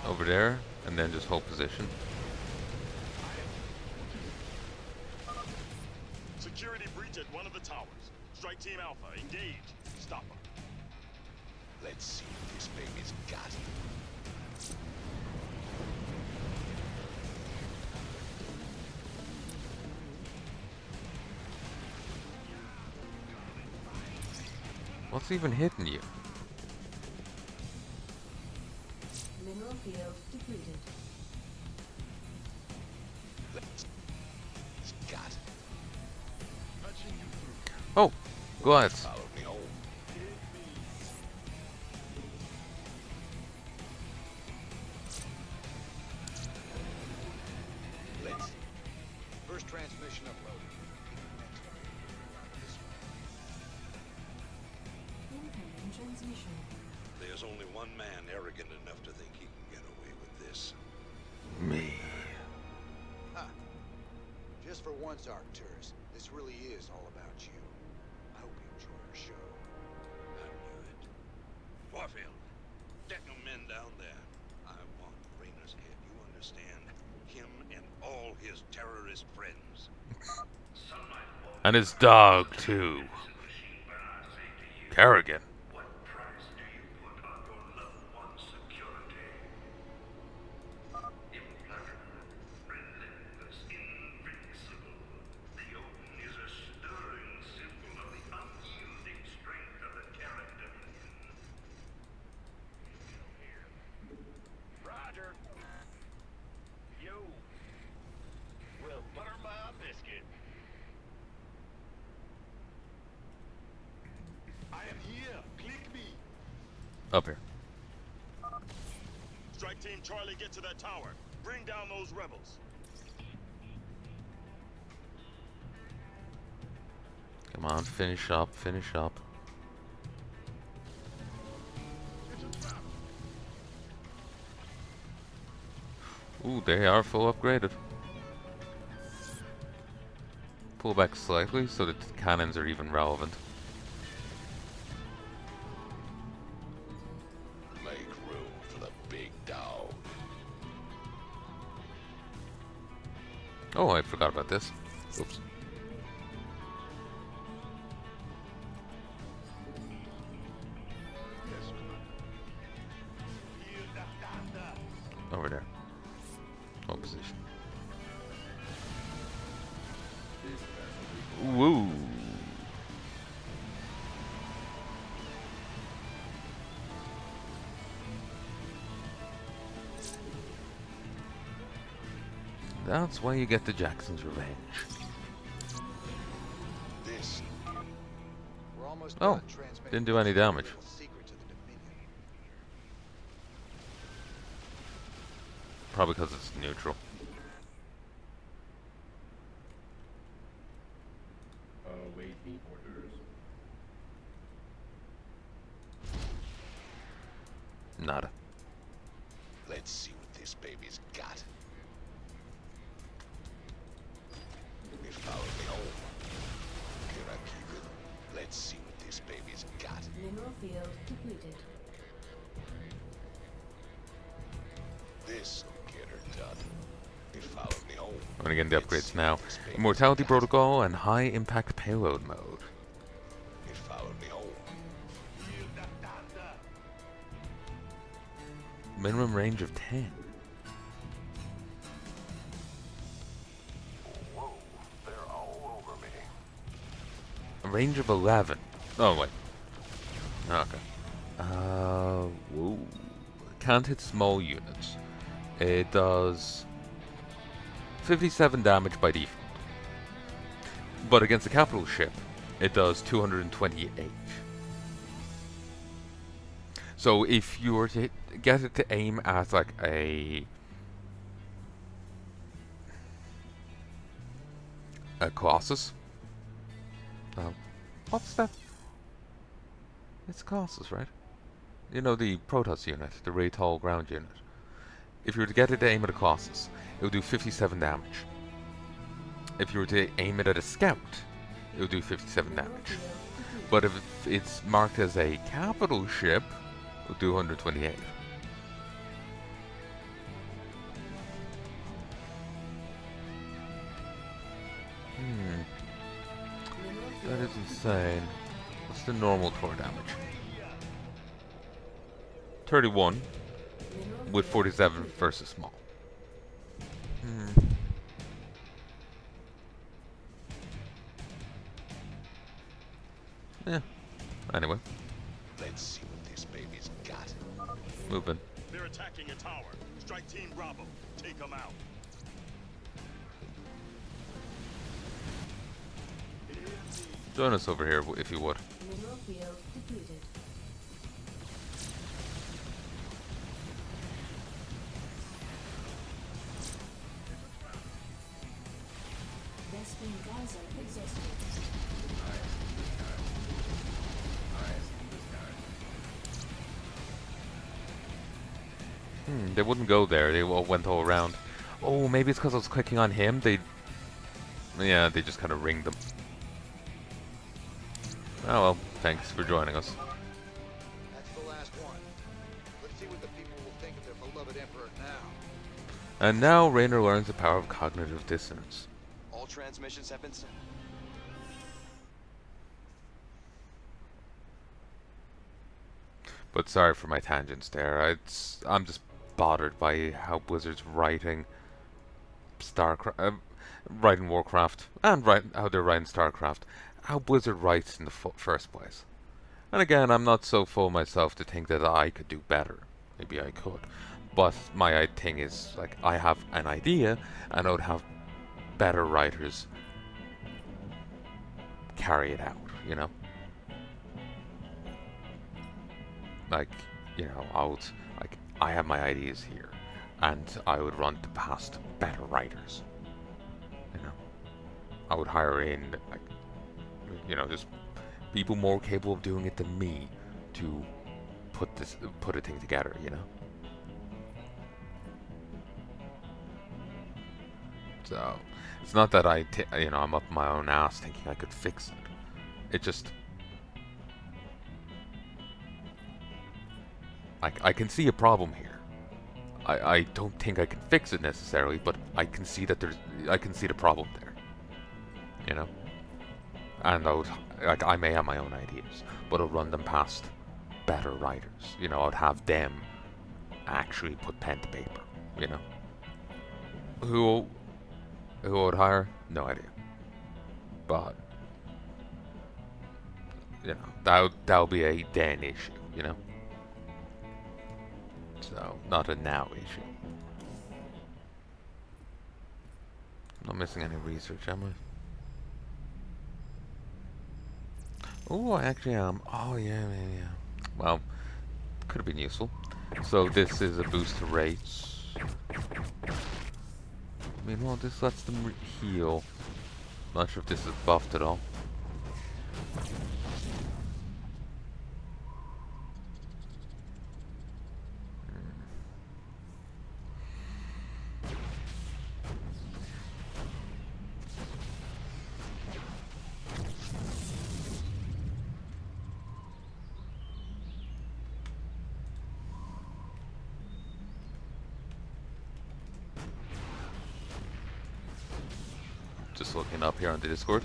Over there, and then just hold position. Security breach at one of the towers. Strike Team Alpha, engage. Stop them. Let's see what this baby's got. What's even hitting you? Mineral field depleted. Let's it's got. Oh, glides. Follow me home. Let's see. First transmission uploaded. Incoming transmission. There's only one man arrogant enough to think he can get away with this. Me. Just for once, Arcturus, this really is all about you. I hope you enjoy our show. I knew it. Warfield, get your men down there. I want Raynor's head, you understand? Him and all his terrorist friends. And his dog, too. Kerrigan. Roger. Yo. Well, butter my biscuit. I am here. Click me. Up here. Strike Team Charlie, get to that tower. Bring down those rebels. Come on, finish up, finish up. Ooh, they are full upgraded. Pull back slightly so that the cannons are even relevant. Make room for the big dog. Oh, I forgot about this. Oops. Over there. Hold position. Woo! That's why you get the Jackson's Revenge. This We're almost Oh, done transmitting didn't do any damage. little secret to the Dominion. Probably because it's neutral. Awaiting orders. Nada. Let's see what this baby's got. It followed me home. Can I keep it? Let's see what this baby's got. Mineral field depleted. This'll get her done. It followed me home. I'm gonna get the Let's upgrades see now. what this baby's Immortality got. Protocol and High Impact Payload Mode. It followed me home. Minimum range of 10. Whoa, they're all over me. A range of 11. Oh, wait. Okay. Whoa. Can't hit small units. It does 57 damage by default. But against a capital ship, it does 228. So if you were to get it to aim at like a Colossus. What's that? It's Colossus, right? You know, the Protoss unit, the really tall ground unit. If you were to get it to aim at a Colossus, it would do 57 damage. If you were to aim it at a Scout, it would do 57 damage. But if it's marked as a capital ship, it would do 128. That is insane. What's the normal Tor damage? 31 with 47 versus small. Yeah. Anyway, Let's see what this baby's got. moving. They're attacking a tower. Strike Team Bravo. Take them out. Join us over here if you would. Mineral field depleted. Vespene Gaza exhausted. They wouldn't go there. They all went all around. Oh, maybe it's because I was clicking on him. Yeah, they just kind of ringed them. Oh well, thanks for joining us. That's the last one. Let's see what the people will think of their beloved Emperor now. And now Raynor learns the power of cognitive dissonance. All transmissions have been sent. But sorry for my tangents there. I'm just bothered by how Blizzard's writing StarCraft, writing Warcraft, and how they're writing StarCraft. How Blizzard writes in the first place. And again, I'm not so full myself to think that I could do better. Maybe I could. But my thing is, like, I have an idea, and I would have better writers carry it out, you know? Like, you know, I have my ideas here, and I would run to past better writers, you know? I would hire in, like, you know, just people more capable of doing it than me to put a thing together, you know? So, it's not that you know, I'm up my own ass thinking I could fix it. It just... I can see a problem here. I don't think I can fix it necessarily, but I can see that I can see the problem there. You know? And I may have my own ideas, but I'll run them past better writers. You know, I'd have them actually put pen to paper, you know? Who I would hire? No idea. But, you know, that'll be a then issue, you know? So, not a now issue. I'm not missing any research, am I? Oh, I actually am. Oh, yeah. Well, could have been useful. So, this is a boost to rates. Meanwhile, this lets them heal. Not sure if this is buffed at all. looking up here on the Discord.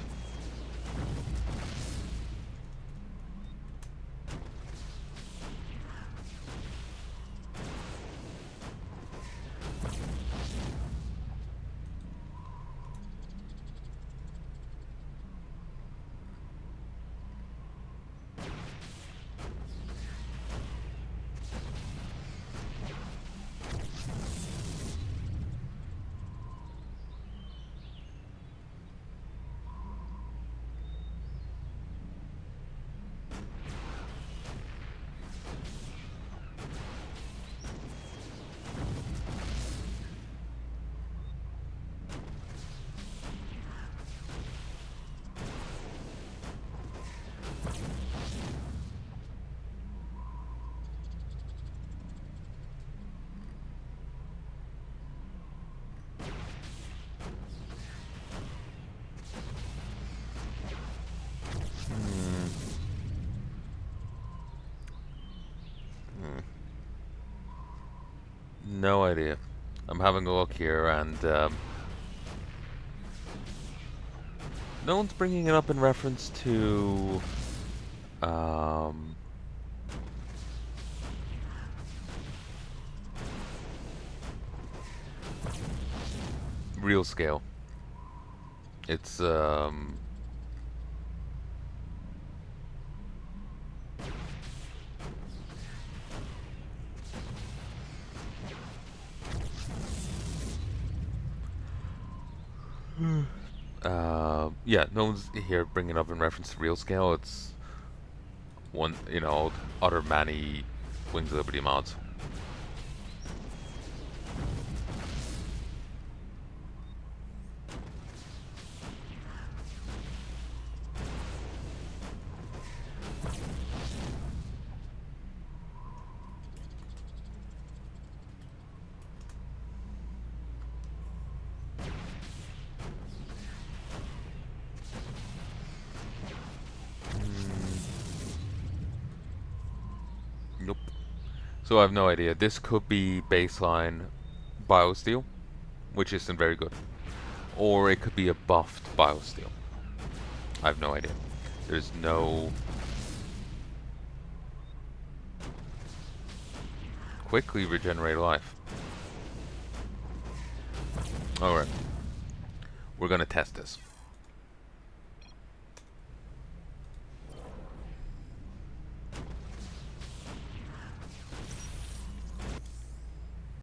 No idea. I'm having a look here, and no one's bringing it up in reference to real scale. It's yeah, no one's here bringing up in reference to real scale. It's one, you know, other many Wings of Liberty mods. Nope. So I have no idea. This could be baseline biosteel, which isn't very good. Or it could be a buffed biosteel. I have no idea. There's no... Quickly regenerate life. Alright. We're gonna test this.